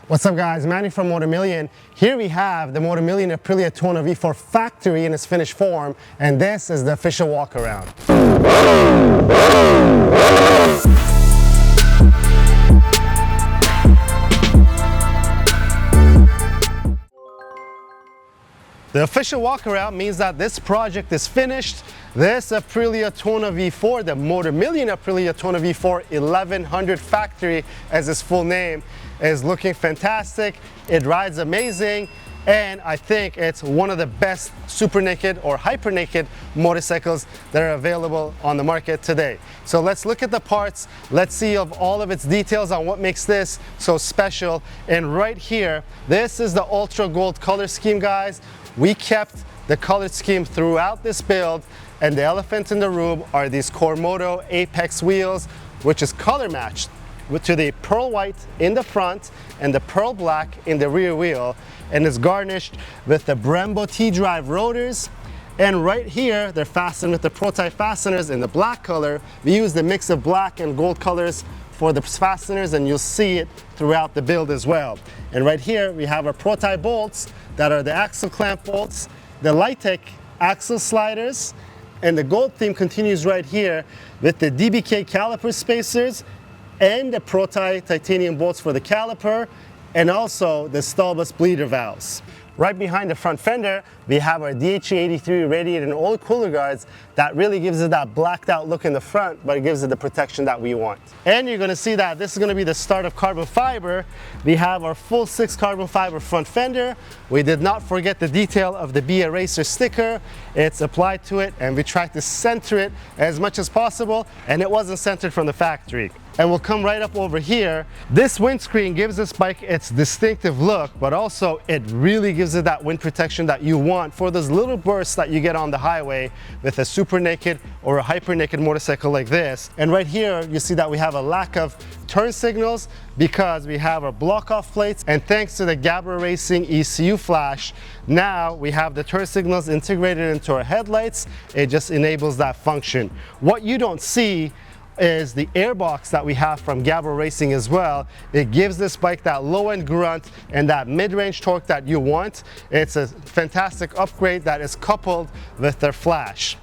What's up guys, Manny from Motomillion. Here we have the Motomillion Aprilia Tuono V4 factory in its finished form, and this is the official walk around. The official walkaround means that this project is finished. This Aprilia Tuono V4, the Motomillion Aprilia Tuono V4 1100 factory as its full name, is looking fantastic. It rides amazing, and I think it's one of the best super naked or hyper naked motorcycles that are available on the market today. So let's look at the parts. Let's see of all of its details on what makes this so special. And right here, this is the ultra gold color scheme, guys. We kept the color scheme throughout this build, and the elephant in the room are these Moto Apex wheels, which is color matched to the pearl white in the front and the pearl black in the rear wheel, and is garnished with the Brembo T-drive rotors. And right here, they're fastened with the Proti fasteners in the black color. We use the mix of black and gold colors for the fasteners, and you'll see it throughout the build as well. And right here, we have our Proti bolts that are the axle clamp bolts, the Lightech axle sliders, and the gold theme continues right here with the DBK caliper spacers and the Proti titanium bolts for the caliper, and also the stall bus bleeder valves. Right behind the front fender, we have our DHE83 radiator and oil cooler guards that really gives it that blacked out look in the front, but it gives it the protection that we want. And you're gonna see that this is gonna be the start of carbon fiber. We have our full 6 carbon fiber front fender. We did not forget the detail of the B Eraser sticker. It's applied to it, and we tried to center it as much as possible, and it wasn't centered from the factory. And we'll come right up over here. This windscreen gives this bike its distinctive look, but also it really gives it that wind protection that you want for those little bursts that you get on the highway with a super naked or a hyper naked motorcycle like this. And right here, you see that we have a lack of turn signals because we have our block off plates, and thanks to the Gabro Racing ECU flash, now we have the turn signals integrated into our headlights. It just enables that function. What you don't see is the Airbox that we have from Gabro Racing as well. It gives this bike that low-end grunt and that mid-range torque that you want. It's a fantastic upgrade that is coupled with their flash.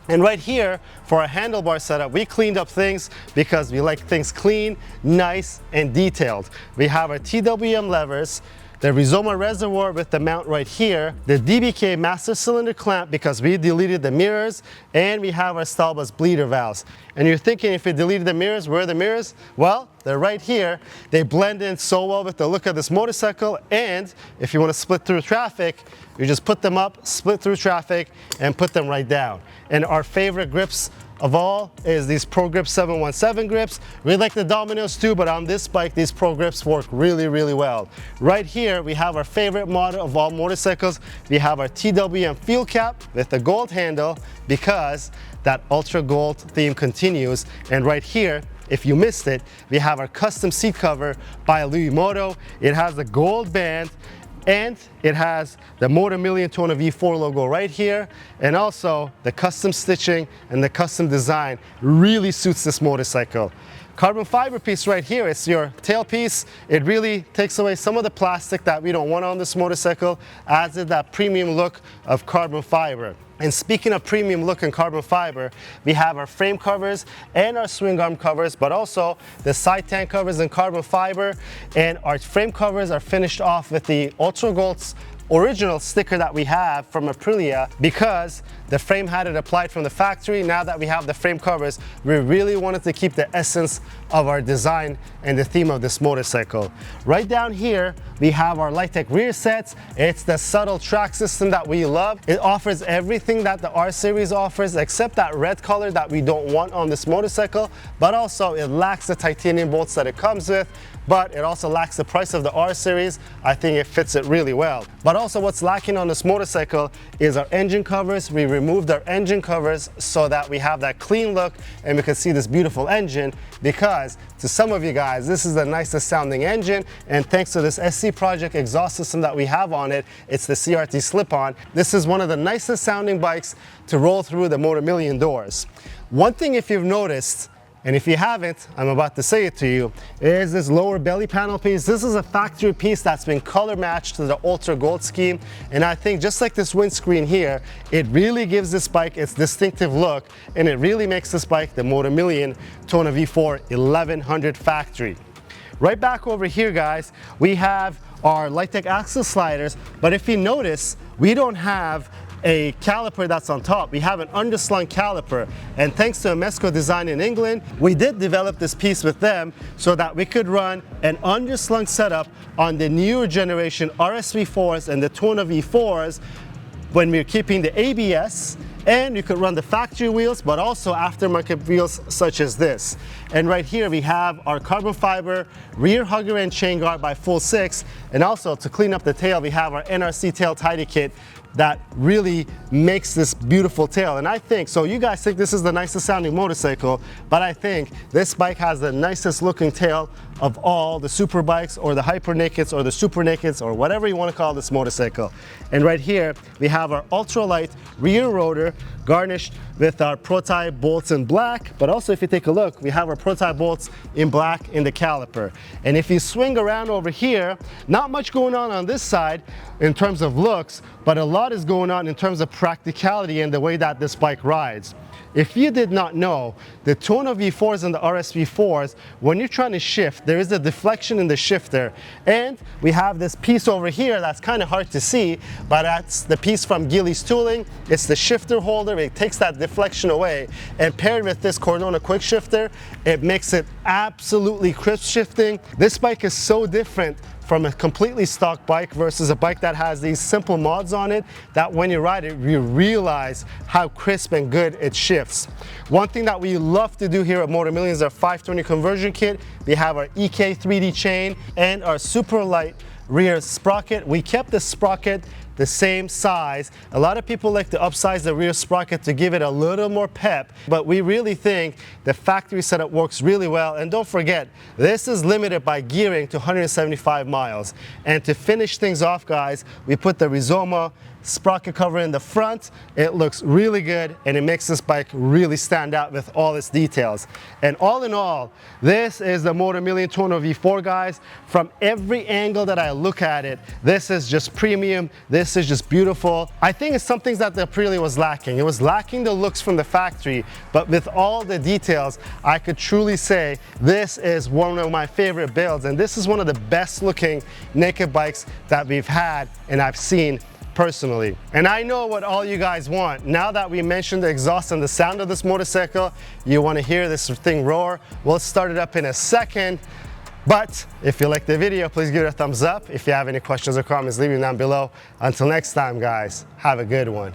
And right here, for our handlebar setup, we cleaned up things because we like things clean, nice, and detailed. We have our TWM levers, the Rizoma reservoir with the mount right here, the DBK master cylinder clamp because we deleted the mirrors, and we have our stall bus bleeder valves. And you're thinking, if we deleted the mirrors, where are the mirrors? Well, they're right here. They blend in so well with the look of this motorcycle, and if you want to split through traffic, you just put them up, split through traffic, and put them right down. And our favorite grips of all is these Pro Grip 717 grips. We like the Dominoes too, but on this bike, these Pro Grips work really, really well. Right here, we have our favorite model of all motorcycles. We have our TWM fuel cap with the gold handle because that ultra gold theme continues. And right here, if you missed it, we have our custom seat cover by Luimoto. It has the gold band, and it has the Motomillion Tuono V4 logo right here, and also the custom stitching and the custom design really suits this motorcycle. Carbon fiber piece right here, it's your tailpiece. It really takes away some of the plastic that we don't want on this motorcycle, adds it that premium look of carbon fiber. And speaking of premium look and carbon fiber, we have our frame covers and our Swingarm covers, but also the side tank covers in carbon fiber. And our frame covers are finished off with the Ultra Gold's original sticker that we have from Aprilia because the frame had it applied from the factory. Now that we have the frame covers, we really wanted to keep the essence of our design and the theme of this motorcycle. Right down here, we have our Lightech rear sets. It's the subtle track system that we love. It offers everything that the R series offers except that red color that we don't want on this motorcycle, but also it lacks the titanium bolts that it comes with, but it also lacks the price of the R series. I think it fits it really well. But also what's lacking on this motorcycle is our engine covers. We removed our engine covers so that we have that clean look and we can see this beautiful engine, because to some of you guys, this is the nicest sounding engine, and thanks to this SC Project exhaust system that we have on it, it's the CRT slip-on. This is one of the nicest sounding bikes to roll through the Motomillion doors. One thing, if you've noticed, and if you haven't, I'm about to say it to you, is this lower belly panel piece. This is a factory piece that's been color matched to the Ultra Gold scheme, and I think just like this windscreen here, it really gives this bike its distinctive look, and it really makes this bike the Motomillion Tuono V4 1100 factory. Right back over here, guys, we have our Lightech axle sliders, but if you notice, we don't have a caliper that's on top. We have an underslung caliper, and thanks to a Mesco design in England, we did develop this piece with them so that we could run an underslung setup on the newer generation RS V4s and the Tuono V4s when we're keeping the ABS, and you could run the factory wheels, but also aftermarket wheels such as this. And right here we have our carbon fiber rear hugger and chain guard by Full 6, and also to clean up the tail, we have our NRC tail tidy kit that really makes this beautiful tail. And I think, so you guys think this is the nicest sounding motorcycle, but I think this bike has the nicest looking tail of all the super bikes or the hyper nakeds or the super nakeds or whatever you want to call this motorcycle. And right here we have our ultralight rear rotor garnished with our Proti bolts in black, but also if you take a look, we have our Proti bolts in black in the caliper. And if you swing around over here, not much going on this side in terms of looks, but a lot is going on in terms of practicality and the way that this bike rides. If you did not know, the Tuono V4s and the RS V4s, when you're trying to shift, there is a deflection in the shifter. And we have this piece over here that's kind of hard to see, but that's the piece from Gillies tooling. It's the shifter holder. It takes that deflection away. And paired with this Cornona quick shifter, it makes it absolutely crisp shifting. This bike is so different from a completely stock bike versus a bike that has these simple mods on it, that when you ride it, you realize how crisp and good it shifts. One thing that we love to do here at Motomillion is our 520 conversion kit. We have our EK 3D chain and our super light rear sprocket. We kept the sprocket the same size. A lot of people like to upsize the rear sprocket to give it a little more pep, but we really think the factory setup works really well. And don't forget, this is limited by gearing to 175 miles. And to finish things off, guys, we put the Rizoma sprocket cover in the front. It looks really good, and it makes this bike really stand out with all its details. And all in all, this is the Motomillion Tuono V4, guys. From every angle that I look at it, this is just premium. This is just beautiful. I think it's some things that the Aprilia was lacking. It was lacking the looks from the factory, but with all the details, I could truly say this is one of my favorite builds, and this is one of the best looking naked bikes that we've had and I've seen personally. And I know what all you guys want. Now that we mentioned the exhaust and the sound of this motorcycle, you want to hear this thing roar. We'll start it up in a second. But if you like the video, please give it a thumbs up. If you have any questions or comments, leave them down below. Until next time, guys, have a good one.